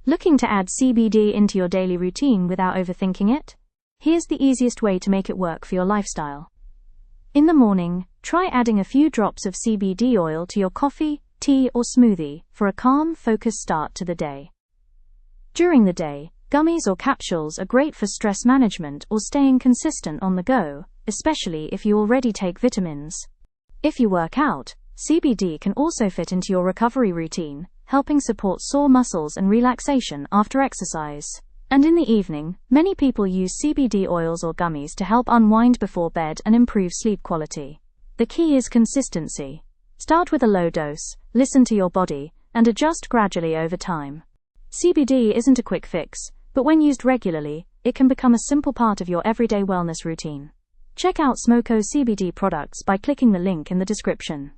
Looking to add CBD into your daily routine without overthinking it? Here's the easiest way to make it work for your lifestyle. In the morning, try adding a few drops of CBD oil to your coffee, tea, or smoothie for a calm, focused start to the day. During the day, gummies or capsules are great for stress management or staying consistent on the go, especially if you already take vitamins. If you work out, CBD can also fit into your recovery routine, helping support sore muscles and relaxation after exercise. And in the evening, many people use CBD oils or gummies to help unwind before bed and improve sleep quality. The key is consistency. Start with a low dose, listen to your body, and adjust gradually over time. CBD isn't a quick fix, but when used regularly, it can become a simple part of your everyday wellness routine. Check out SMOKO CBD products by clicking the link in the description.